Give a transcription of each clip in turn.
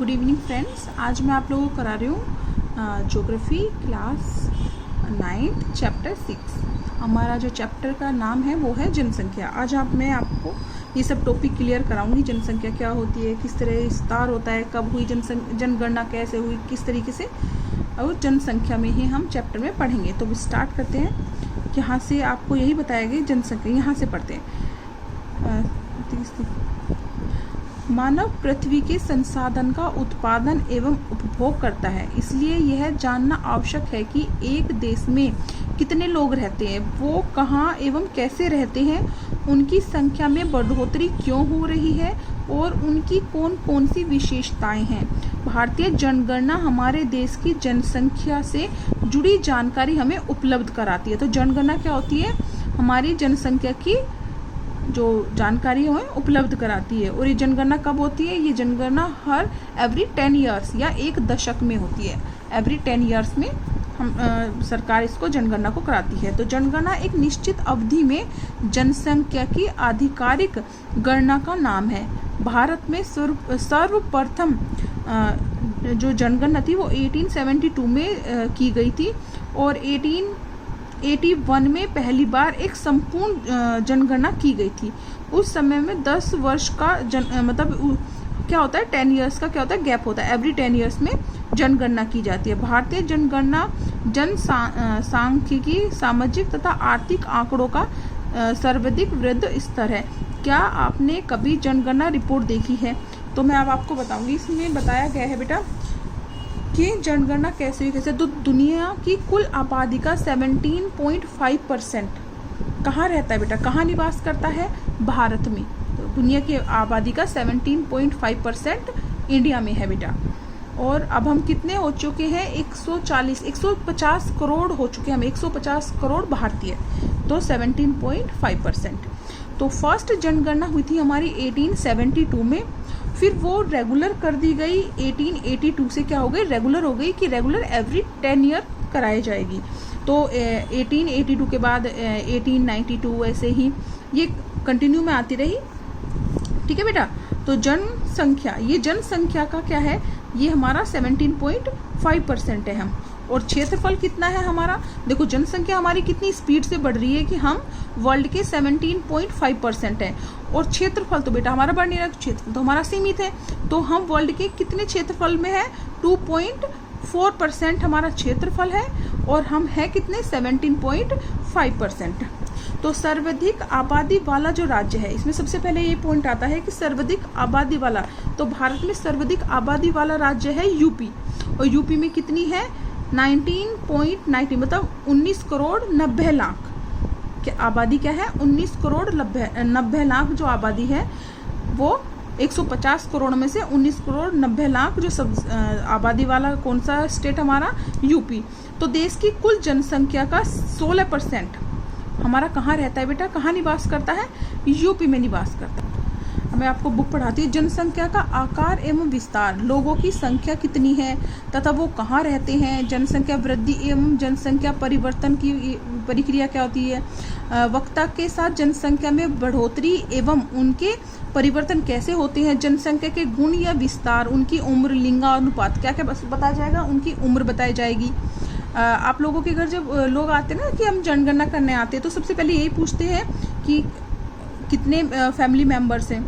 Good evening friends. आज मैं आप लोगों को करा रही हूँ ज्योग्राफी क्लास 9 चैप्टर 6। हमारा जो चैप्टर का नाम है वो है जनसंख्या। आज मैं आपको ये सब टॉपिक क्लियर कराऊंगी। जनसंख्या क्या होती है, किस तरह विस्तार होता है, कब हुई जनगणना कैसे हुई, किस तरीके से, और जनसंख्या में ही हम चैप्टर में पढ़ेंगे। तो स्टार्ट करते हैं। यहाँ से आपको यही बताया गया जनसंख्या, यहाँ से पढ़ते हैं। मानव पृथ्वी के संसाधन का उत्पादन एवं उपभोग करता है, इसलिए यह जानना आवश्यक है कि एक देश में कितने लोग रहते हैं, वो कहाँ एवं कैसे रहते हैं, उनकी संख्या में बढ़ोतरी क्यों हो रही है और उनकी कौन कौन सी विशेषताएं हैं। भारतीय जनगणना हमारे देश की जनसंख्या से जुड़ी जानकारी हमें उपलब्ध कराती है। तो जनगणना क्या होती है, हमारी जनसंख्या की जो जानकारी है उपलब्ध कराती है। और ये जनगणना कब होती है, ये जनगणना हर एवरी 10 ईयर्स या एक दशक में होती है। एवरी 10 ईयर्स में हम सरकार इसको जनगणना को कराती है। तो जनगणना एक निश्चित अवधि में जनसंख्या की आधिकारिक गणना का नाम है। भारत में सर्वप्रथम जो जनगणना थी वो 1872 में की गई थी और 1881 में पहली बार एक संपूर्ण जनगणना की गई थी। उस समय में 10 वर्ष का मतलब क्या होता है, 10 ईयर्स का क्या होता है, गैप होता है। एवरी 10 ईयर्स में जनगणना की जाती है। भारतीय जनगणना सांख्यिकी, सामाजिक तथा आर्थिक आंकड़ों का सर्वाधिक वृद्ध स्तर है। क्या आपने कभी जनगणना रिपोर्ट देखी है? तो मैं अब आपको बताऊंगी। इसमें बताया गया है बेटा कि जनगणना कैसे हुई। तो दुनिया की कुल आबादी का 17.5% कहाँ रहता है बेटा, कहाँ निवास करता है, भारत में। तो दुनिया की आबादी का 17.5% इंडिया में है बेटा। और अब हम कितने हो चुके हैं, 150 करोड़ हो चुके हैं हम, 150 करोड़ भारतीय। तो 17.5%। तो फर्स्ट जनगणना हुई थी हमारी 1872 में, फिर वो रेगुलर कर दी गई 1882 से। क्या हो गई, रेगुलर हो गई कि रेगुलर एवरी 10 ईयर कराई जाएगी। तो 1882 के बाद 1892 ऐसे ही ये कंटिन्यू में आती रही। ठीक है बेटा। तो जनसंख्या, ये जनसंख्या का क्या है, ये हमारा 17.5% है हम। और क्षेत्रफल कितना है हमारा, देखो जनसंख्या हमारी कितनी स्पीड से बढ़ रही है कि हम वर्ल्ड के 17.5% है। और क्षेत्रफल तो बेटा हमारा बढ़ नहीं रहा, क्षेत्रफल तो हमारा सीमित है। तो हम वर्ल्ड के कितने क्षेत्रफल में है, 2.4% हमारा क्षेत्रफल है और हम है कितने, 17.5%। तो सर्वाधिक आबादी वाला जो राज्य है, इसमें सबसे पहले ये पॉइंट आता है कि सर्वाधिक आबादी वाला, तो भारत में सर्वाधिक आबादी वाला राज्य है यूपी। और यूपी में कितनी है, 19.90 मतलब 19 करोड़ 90 लाख की आबादी। क्या है, 19 करोड़ 90 लाख जो आबादी है, वो 150 करोड़ में से 19 करोड़ 90 लाख जो सब आबादी वाला कौन सा स्टेट हमारा, यूपी। तो देश की कुल जनसंख्या का 16% हमारा कहाँ रहता है बेटा, कहाँ निवास करता है, यूपी में निवास करता है। मैं आपको बुक पढ़ाती हूँ। जनसंख्या का आकार एवं विस्तार, लोगों की संख्या कितनी है तथा वो कहाँ रहते हैं, जनसंख्या वृद्धि एवं जनसंख्या परिवर्तन की प्रक्रिया क्या होती है, वक्ता के साथ जनसंख्या में बढ़ोतरी एवं उनके परिवर्तन कैसे होते हैं, जनसंख्या के गुण या विस्तार, उनकी उम्र, लिंगानुपात, क्या क्या बताया जाएगा, उनकी उम्र बताई जाएगी। आप लोगों के घर जब लोग आते हैं ना कि हम जनगणना करने आते हैं, तो सबसे पहले यही पूछते हैं कि कितने फैमिली मेंबर्स हैं,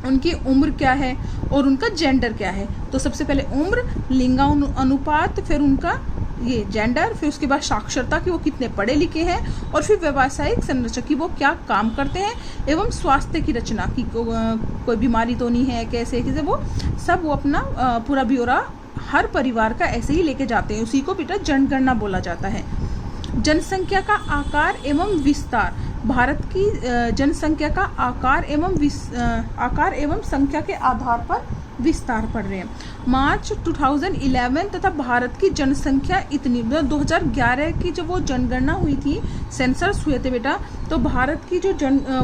उनकी उम्र क्या है और उनका जेंडर क्या है। तो सबसे पहले उम्र, लिंगानुपात, फिर उनका ये जेंडर, फिर उसके बाद साक्षरता कि वो कितने पढ़े लिखे हैं, और फिर व्यावसायिक संरचना कि वो क्या काम करते हैं, एवं स्वास्थ्य की रचना कि कोई बीमारी तो नहीं है, कैसे कैसे, वो सब वो अपना पूरा ब्यौरा हर परिवार का ऐसे ही लेके जाते हैं। उसी को बेटा जनगणना बोला जाता है। जनसंख्या का आकार एवं विस्तार, भारत की जनसंख्या का आकार एवं संख्या के आधार पर विस्तार पढ़ रहे हैं। मार्च 2011 तथा भारत की जनसंख्या इतनी, 2011 की जब वो जनगणना हुई थी, सेंसस हुए थे बेटा, तो भारत की जो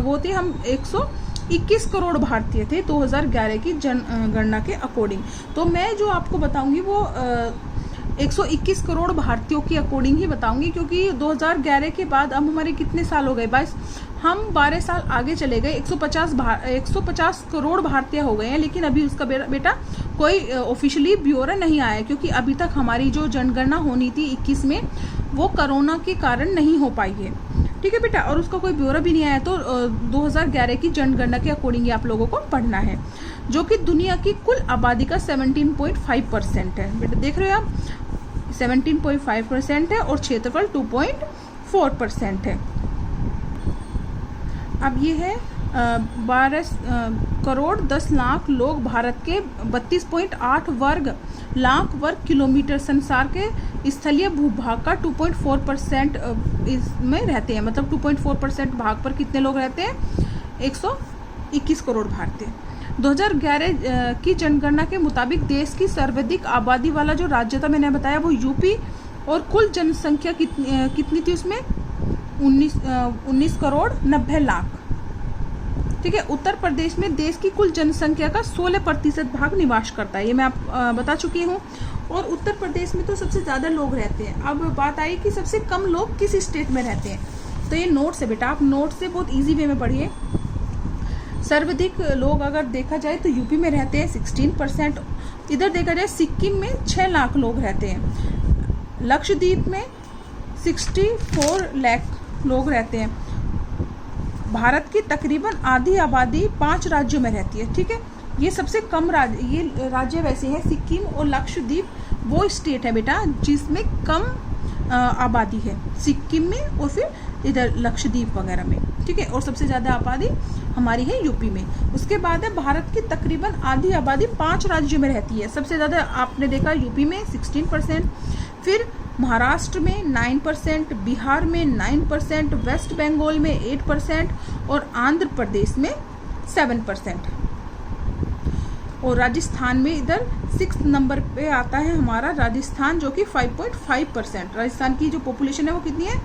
वो थे, हम 121 करोड़ भारतीय थे 2011 की जनगणना के अकॉर्डिंग। तो मैं जो आपको बताऊंगी वो 121 करोड़ भारतीयों की अकॉर्डिंग ही बताऊंगी, क्योंकि 2011 के बाद अब हमारे कितने साल हो गए, 22, हम 12 साल आगे चले गए। 150 करोड़ भारतीय हो गए हैं, लेकिन अभी उसका बेटा कोई ऑफिशियली ब्यौरा नहीं आया, क्योंकि अभी तक हमारी जो जनगणना होनी थी 21 में वो कोरोना के कारण नहीं हो पाई है। ठीक है बेटा, और उसका कोई ब्यौरा भी नहीं आया, तो 2011 की जनगणना के अकॉर्डिंग आप लोगों को पढ़ना है, जो कि दुनिया की कुल आबादी का 17.5% है। बेटा देख रहे हो आप, 17.5% है और क्षेत्रफल 2.4% है। अब ये है 12 करोड़ 10 लाख लोग भारत के 32.8 लाख वर्ग किलोमीटर संसार के स्थलीय भूभाग का 2.4% इसमें रहते हैं। मतलब 2.4% भाग पर कितने लोग रहते हैं? 121 करोड़ भारतीय। 2011 की जनगणना के मुताबिक देश की सर्वाधिक आबादी वाला जो राज्य था, मैंने बताया, वो यूपी, और कुल जनसंख्या कितनी थी उसमें? 19 करोड़ 90 लाख। ठीक है। उत्तर प्रदेश में देश की कुल जनसंख्या का 16% भाग निवास करता है, ये मैं आप बता चुकी हूँ। और उत्तर प्रदेश में तो सबसे ज़्यादा लोग रहते हैं। अब बात आई कि सबसे कम लोग किस स्टेट में रहते हैं, तो ये नोट से बेटा, आप नोट से बहुत इजी वे में पढ़िए। सर्वाधिक लोग अगर देखा जाए तो यूपी में रहते हैं 16%। इधर देखा जाए सिक्किम में 6 लाख लोग रहते हैं। लक्षद्वीप में 64 लाख लोग रहते हैं। भारत की तकरीबन आधी आबादी 5 राज्यों में रहती है। ठीक है, ये सबसे कम राज्य, ये राज्य वैसे हैं सिक्किम और लक्षद्वीप, वो स्टेट है बेटा जिसमें कम आबादी है, सिक्किम में और फिर इधर लक्षद्वीप वगैरह में। ठीक है, और सबसे ज़्यादा आबादी हमारी है यूपी में। उसके बाद है भारत की तकरीबन आधी आबादी 5 राज्यों में रहती है। सबसे ज़्यादा आपने देखा यूपी में 16%, फिर महाराष्ट्र में 9%, बिहार में 9%, वेस्ट बंगाल में 8% और आंध्र प्रदेश में 7%। और राजस्थान में इधर 6 नंबर पे आता है हमारा राजस्थान, जो कि 5.5%। राजस्थान की जो पॉपुलेशन है वो कितनी है?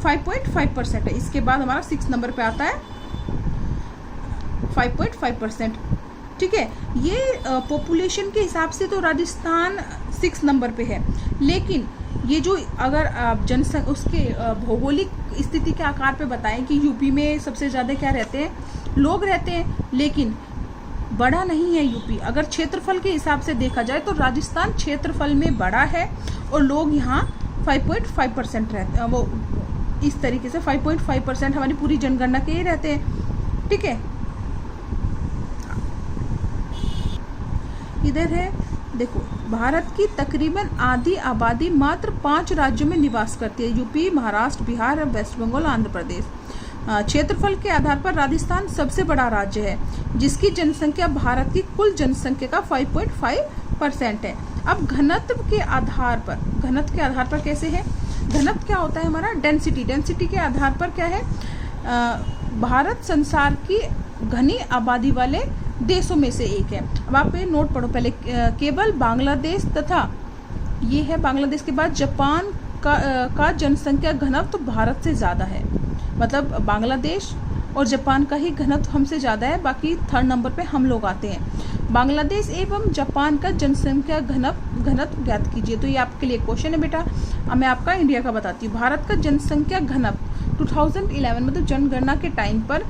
5.5% है। इसके बाद हमारा 6 नंबर पे आता है 5.5%। ठीक है, ये पॉपुलेशन के हिसाब से तो राजस्थान 6 नंबर पे है, लेकिन ये जो अगर जनसंख्या उसके भौगोलिक स्थिति के आकार पे बताएं कि यूपी में सबसे ज़्यादा क्या रहते हैं, लोग रहते हैं, लेकिन बड़ा नहीं है यूपी। अगर क्षेत्रफल के हिसाब से देखा जाए तो राजस्थान क्षेत्रफल में बड़ा है और लोग यहाँ 5.5% रहते हैं। वो इस तरीके से 5.5% हमारी पूरी जनगणना के ही रहते हैं। ठीक है, इधर है देखो, भारत की तकरीबन आधी आबादी मात्र 5 राज्यों में निवास करती है, यूपी, महाराष्ट्र, बिहार, वेस्ट बंगाल, आंध्र प्रदेश। क्षेत्रफल के आधार पर राजस्थान सबसे बड़ा राज्य है, जिसकी जनसंख्या भारत की कुल जनसंख्या का 5.5% है। अब घनत्व के आधार पर कैसे है? घनत्व क्या होता है हमारा? डेंसिटी के आधार पर क्या है? भारत संसार की घनी आबादी वाले देशों में से एक है। अब आप ये नोट पढ़ो पहले, केवल बांग्लादेश तथा ये है बांग्लादेश के बाद जापान का जनसंख्या घनत्व भारत से ज़्यादा है। मतलब बांग्लादेश और जापान का ही घनत्व हमसे ज़्यादा है, बाकी 3rd नंबर पे हम लोग आते हैं। बांग्लादेश एवं जापान का जनसंख्या घनत्व ज्ञात कीजिए। तो ये आपके लिए क्वेश्चन है बेटा। अब मैं आपका इंडिया का बताती हूँ। भारत का जनसंख्या घनत्व 2011 मतलब जनगणना के टाइम पर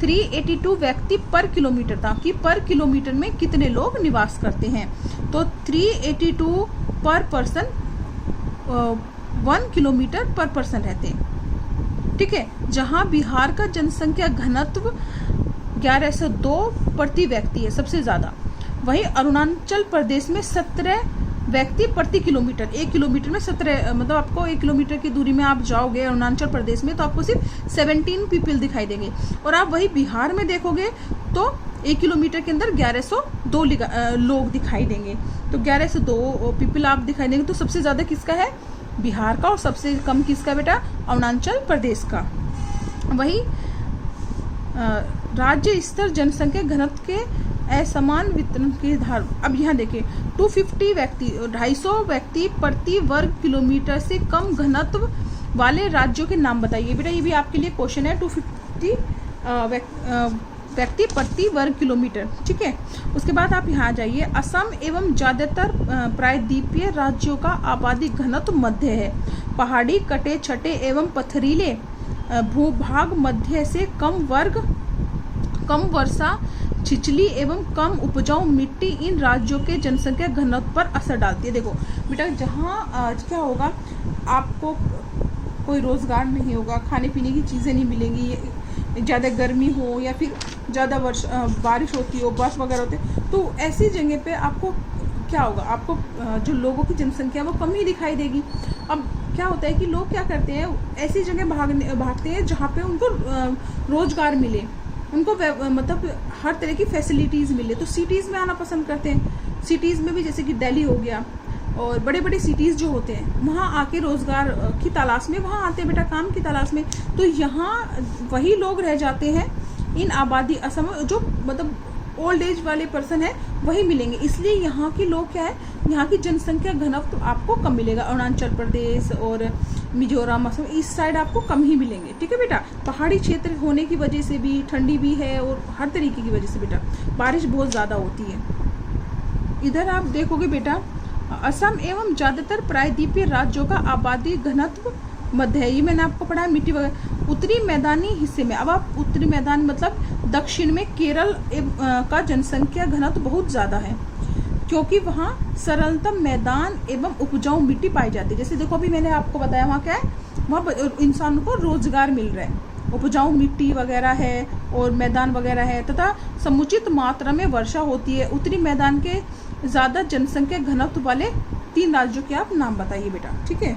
382 व्यक्ति पर किलोमीटर था, कि पर किलोमीटर में कितने लोग निवास करते हैं। तो 382 पर पर्सन 1 किलोमीटर पर पर्सन रहते हैं। ठीक है, जहां बिहार का जनसंख्या घनत्व 1102 प्रति व्यक्ति है, सबसे ज़्यादा। वहीं अरुणाचल प्रदेश में 17 व्यक्ति प्रति किलोमीटर, 1 किलोमीटर में 17, मतलब आपको 1 किलोमीटर की दूरी में आप जाओगे अरुणाचल प्रदेश में तो आपको सिर्फ 17 पीपल दिखाई देंगे। और आप वही बिहार में देखोगे तो 1 किलोमीटर के अंदर 1102 लोग दिखाई देंगे। तो 1102 पीपल आप दिखाई देंगे। तो सबसे ज़्यादा किसका है? बिहार का। और सबसे कम किसका बेटा? अरुणाचल प्रदेश का। वही राज्य स्तर जनसंख्या घनत्व के असमान वितरण के आधार। अब यहाँ देखिए 250 व्यक्ति 250 व्यक्ति प्रति वर्ग किलोमीटर से कम घनत्व वाले राज्यों के नाम बताइए। बेटा ये भी आपके लिए क्वेश्चन है। 250 व्यक्ति प्रति वर्ग किलोमीटर। ठीक है, उसके बाद आप यहाँ जाइए। असम एवं ज्यादातर प्रायद्वीपीय राज्यों का आबादी घनत्व मध्य है। पहाड़ी, कटे छटे एवं पथरीले भूभाग मध्य से कम वर्षा, छिछली एवं कम उपजाऊ मिट्टी इन राज्यों के जनसंख्या घनत्व पर असर डालती है। देखो बेटा, जहाँ क्या होगा, आपको कोई रोजगार नहीं होगा, खाने पीने की चीज़ें नहीं मिलेंगी, ज़्यादा गर्मी हो या फिर ज़्यादा बारिश होती हो, बर्फ वगैरह होते, तो ऐसी जगह पे आपको क्या होगा, आपको जो लोगों की जनसंख्या वो कम ही दिखाई देगी। अब क्या होता है कि लोग क्या करते हैं, ऐसी जगह भागते हैं जहाँ पे उनको रोजगार मिले, उनको मतलब हर तरह की फैसिलिटीज़ मिले, तो सिटीज़ में आना पसंद करते हैं। सिटीज़ में भी जैसे कि दिल्ली हो गया और बड़े बड़े सिटीज़ जो होते हैं, वहाँ आके रोज़गार की तलाश में वहाँ आते हैं बेटा, काम की तलाश में। तो यहाँ वही लोग रह जाते हैं, इन आबादी असम जो मतलब ओल्ड एज वाले पर्सन है वही मिलेंगे, इसलिए यहाँ के लोग क्या है, यहाँ की जनसंख्या घनत्व तो आपको कम मिलेगा। अरुणाचल प्रदेश और मिजोरम, असम इस साइड आपको कम ही मिलेंगे। ठीक है बेटा, पहाड़ी क्षेत्र होने की वजह से भी, ठंडी भी है और हर तरीके की वजह से बेटा बारिश बहुत ज़्यादा होती है। इधर आप देखोगे बेटा, असम एवं ज्यादातर प्रायद्वीपीय राज्यों का आबादी घनत्व मध्य है। ये मैंने आपको पढ़ा मिट्टी वगैरह। उत्तरी मैदानी हिस्से में, अब आप उत्तरी मैदान मतलब दक्षिण में केरल का जनसंख्या घनत्व बहुत ज़्यादा है, क्योंकि वहाँ सरलतम मैदान एवं उपजाऊ मिट्टी पाई जाती है। जैसे देखो अभी मैंने आपको बताया, वहाँ क्या है, वहाँ इंसान को रोजगार मिल रहा है, उपजाऊ मिट्टी वगैरह है और मैदान वगैरह है, तथा समुचित मात्रा में वर्षा होती है। उत्तरी मैदान के ज़्यादा जनसंख्या घनत्व वाले 3 राज्यों के आप नाम बताइए बेटा। ठीक है,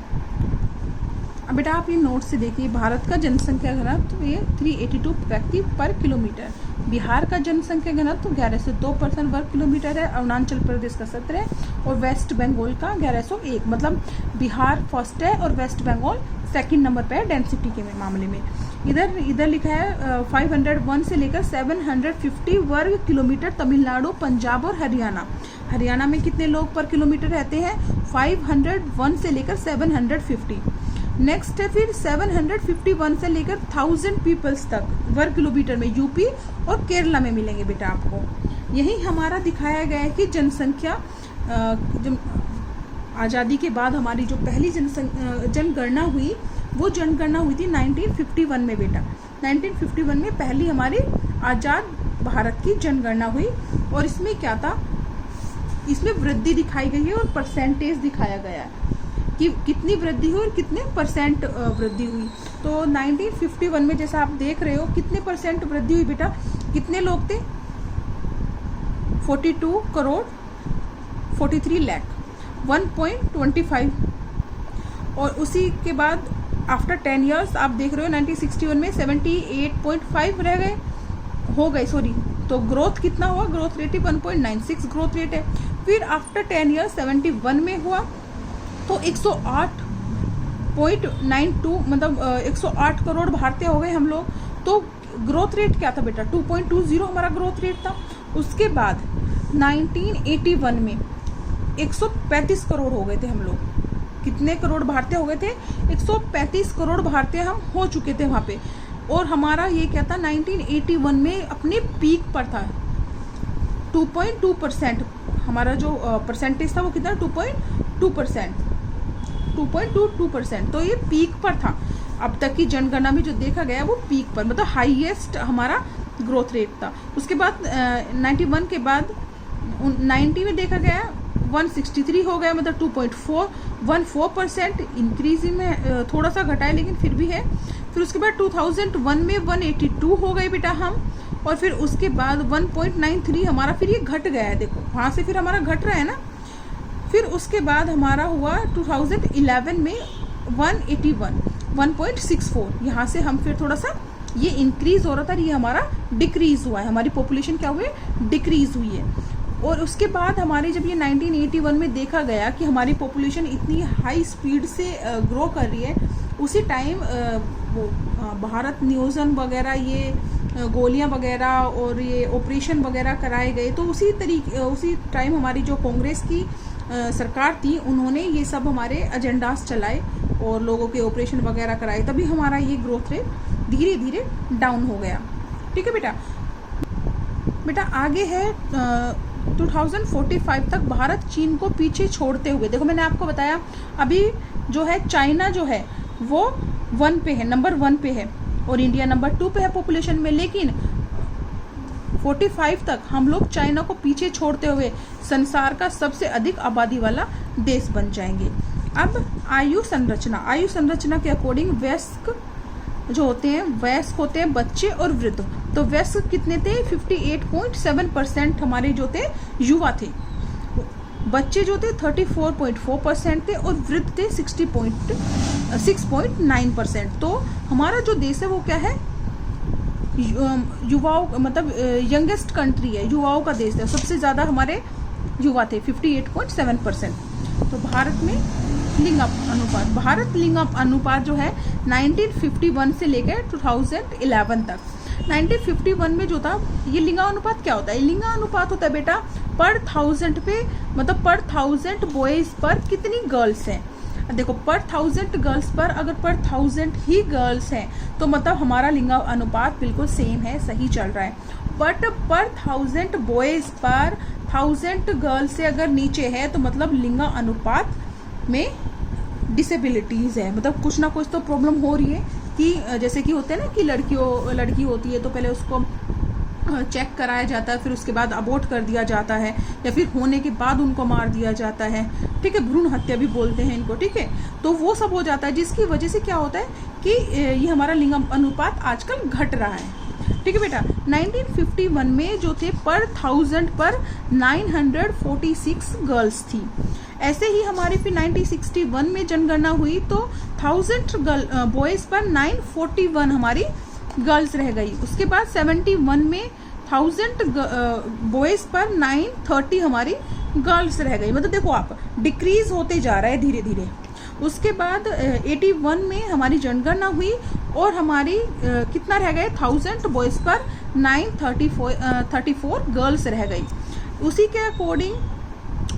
अब बेटा आप ये नोट से देखिए, भारत का जनसंख्या घनत्व ये 382 व्यक्ति पर किलोमीटर, बिहार का जनसंख्या घनत्व 1102 वर्ग किलोमीटर है, अरुणाचल प्रदेश का 17 और वेस्ट बंगाल का 1101, मतलब बिहार फर्स्ट है और वेस्ट बंगाल सेकंड नंबर पे है डेंसिटी के मामले में। इधर लिखा है 501 से लेकर 750 वर्ग किलोमीटर तमिलनाडु, पंजाब और हरियाणा। हरियाणा में कितने लोग पर किलोमीटर रहते हैं, 501 से लेकर 750। नेक्स्ट है फिर 751 से लेकर 1000 पीपल्स तक वर्ग किलोमीटर में यूपी और केरला में मिलेंगे बेटा आपको। यही हमारा दिखाया गया है कि जनसंख्या जब आज़ादी के बाद हमारी जो पहली जनगणना हुई, वो जनगणना हुई थी 1951 में बेटा। 1951 में पहली हमारी आज़ाद भारत की जनगणना हुई और इसमें क्या था, इसमें वृद्धि दिखाई गई है और परसेंटेज दिखाया गया है कि कितनी वृद्धि हुई और कितने परसेंट वृद्धि हुई। तो 1951 में जैसा आप देख रहे हो कितने परसेंट वृद्धि हुई बेटा, कितने लोग थे, 42 करोड़ 43 लाख 1.25। और उसी के बाद आफ्टर 10 इयर्स आप देख रहे हो 1961 में 78.5 रह गए, हो गए सॉरी, तो ग्रोथ कितना हुआ, ग्रोथ रेट 1.96 ग्रोथ रेट है। फिर आफ्टर 10 इयर्स 71 में हुआ तो 108.92 मतलब 108 करोड़ भारतीय हो गए हम लोग। तो ग्रोथ रेट क्या था बेटा, 2.20 हमारा ग्रोथ रेट था। उसके बाद 1981 में 135 करोड़ हो गए थे हम लोग। कितने करोड़ भारतीय हो गए थे, 135 करोड़ भारतीय हम हो चुके थे वहाँ पे। और हमारा ये क्या था, 1981 में अपने पीक पर था 2.2%। हमारा जो परसेंटेज था वो कितना, 2.22%। तो ये पीक पर था। अब तक की जनगणना में जो देखा गया वो पीक पर, मतलब हाईएस्ट हमारा ग्रोथ रेट था। उसके बाद 91 के बाद 90 में देखा गया 163 हो गया, मतलब 2.14% इंक्रीज में थोड़ा सा घटा है लेकिन फिर भी है। फिर उसके बाद 2001 में 182 हो गए बेटा हम, और फिर उसके बाद 1.93 हमारा फिर ये घट गया है, देखो वहाँ से फिर हमारा घट रहा है ना। फिर उसके बाद हमारा हुआ 2011 में 181 1.64, यहाँ से हम फिर थोड़ा सा ये इंक्रीज हो रहा था, ये हमारा डिक्रीज हुआ है, हमारी पॉपुलेशन क्या हुई, डिक्रीज हुई है। और उसके बाद हमारे जब ये 1981 में देखा गया कि हमारी पॉपुलेशन इतनी हाई स्पीड से ग्रो कर रही है, उसी टाइम वो भारत नियोजन वगैरह, ये गोलियां वगैरह और ये ऑपरेशन वगैरह कराए गए। तो उसी टाइम हमारी जो कांग्रेस की सरकार थी, उन्होंने ये सब हमारे एजेंडास चलाए और लोगों के ऑपरेशन वगैरह कराए, तभी हमारा ये ग्रोथ रेट धीरे धीरे डाउन हो गया। ठीक है बेटा। बेटा आगे है 2045 तक भारत चीन को पीछे छोड़ते हुए, देखो मैंने आपको बताया अभी जो है चाइना जो है वो 1 पे है, नंबर 1 पे है, और इंडिया नंबर 2 पे है पॉपुलेशन में, लेकिन 45 तक हम लोग चाइना को पीछे छोड़ते हुए संसार का सबसे अधिक आबादी वाला देश बन जाएंगे। अब आयु संरचना के अकॉर्डिंग वयस्क जो होते हैं, वयस्क होते हैं बच्चे और वृद्ध। तो वयस्क कितने थे? 58.7% हमारे जो थे युवा थे, बच्चे जो थे 34.4% थे, और वृद्ध थे 6.9%। तो हमारा जो देश है वो क्या है? युवाओं, मतलब यंगेस्ट कंट्री है, युवाओं का देश है। सबसे ज़्यादा हमारे युवा थे 58.7%। तो भारत में भारत लिंग अनुपात जो है 1951 से लेकर 2011 तक। 1951 में जो था, ये लिंगानुपात क्या होता है? लिंगानुपात होता है बेटा पर 1000 पे, मतलब पर 1000 बॉयज पर कितनी गर्ल्स हैं। देखो पर 1000 गर्ल्स पर अगर पर 1000 ही गर्ल्स हैं तो मतलब हमारा लिंगानुपात बिल्कुल सेम है, सही चल रहा है। बट पर 1000 बॉयज पर 1000 गर्ल्स से अगर नीचे है तो मतलब लिंगानुपात में डिसेबिलिटीज़ है, मतलब कुछ ना कुछ तो प्रॉब्लम हो रही है। कि जैसे कि होते हैं ना कि लड़की होती है तो पहले उसको चेक कराया जाता है, फिर उसके बाद अबॉर्ट कर दिया जाता है, या फिर होने के बाद उनको मार दिया जाता है, ठीक है, भ्रूण हत्या भी बोलते हैं इनको, ठीक है। तो वो सब हो जाता है, जिसकी वजह से क्या होता है कि ये हमारा लिंग अनुपात आजकल घट रहा है, ठीक है बेटा। 1951 में जो थे पर 1000 पर 946 गर्ल्स थी। ऐसे ही हमारी फिर 1961 में जनगणना हुई तो 1000 बॉयज़ पर 941 हमारी गर्ल्स रह गई। उसके बाद 71 में 1000 बॉयज़ पर 930 हमारी गर्ल्स रह गई। मतलब देखो आप, डिक्रीज होते जा रहा है धीरे धीरे। उसके बाद 81 में हमारी जनगणना हुई और हमारी कितना रह गए? 1000 बॉयज़ पर 934 गर्ल्स रह गई। उसी के अकॉर्डिंग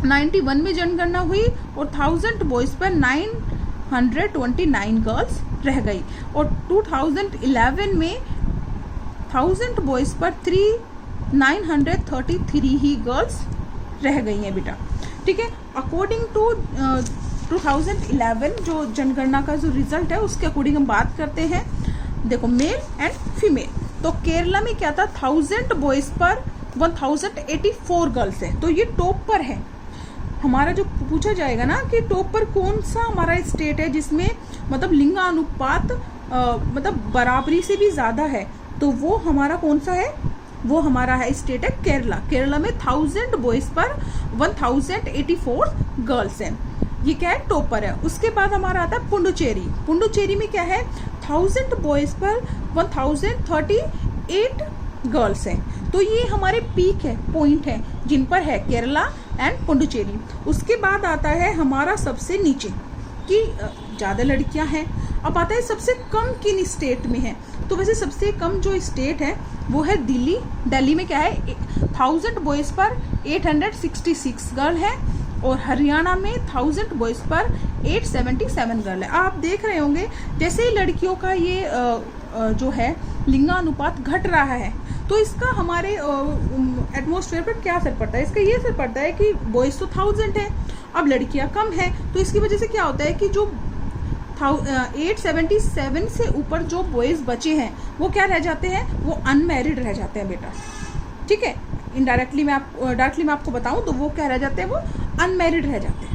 91 में जनगणना हुई और 1000 बॉयज़ पर 929 गर्ल्स रह गई। और 2011 में 1000 बॉयज़ पर 933 ही गर्ल्स रह गई हैं बेटा, ठीक है। अकॉर्डिंग टू 2011 जो जनगणना का जो रिजल्ट है उसके अकॉर्डिंग हम बात करते हैं। देखो मेल एंड फीमेल, तो केरला में क्या था? 1000 बॉयज़ पर 1084 गर्ल्स है, तो ये टॉप पर है। हमारा जो पूछा जाएगा ना कि टॉप पर कौन सा हमारा स्टेट है जिसमें मतलब लिंगानुपात मतलब बराबरी से भी ज़्यादा है, तो वो हमारा कौन सा है? वो हमारा है स्टेट है केरला। केरला में 1000 बॉयज़ पर 1084 गर्ल्स हैं, ये क्या है? टॉप पर है। उसके बाद हमारा आता है पुडुचेरी। पुडुचेरी में क्या है? 1000 बॉयज़ पर 1038 गर्ल्स हैं। तो ये हमारे पीक है, पॉइंट है जिन पर है केरला एंड पुडुचेरी। उसके बाद आता है हमारा सबसे नीचे कि ज़्यादा लड़कियां हैं। अब आता है सबसे कम किन स्टेट में है, तो वैसे सबसे कम जो स्टेट है वो है दिल्ली। दिल्ली में क्या है? 1000 बॉयज़ पर 866 गर्ल है और हरियाणा में 1000 बॉयज़ पर 877 गर्ल है। आप देख रहे होंगे जैसे ही लड़कियों का ये जो है लिंगानुपात घट रहा है तो इसका हमारे एटमॉस्फेयर पर क्या असर पड़ता है? इसका ये असर पड़ता है कि बॉयज़ तो 1000 है, अब लड़कियां कम है, तो इसकी वजह से क्या होता है कि जो 877 से ऊपर जो बॉयज़ बचे हैं वो क्या रह जाते हैं? वो अनमैरिड रह जाते हैं बेटा, ठीक है। डायरेक्टली मैं आपको बताऊं तो वो क्या रह जाते हैं? वो अनमैरिड रह जाते हैं।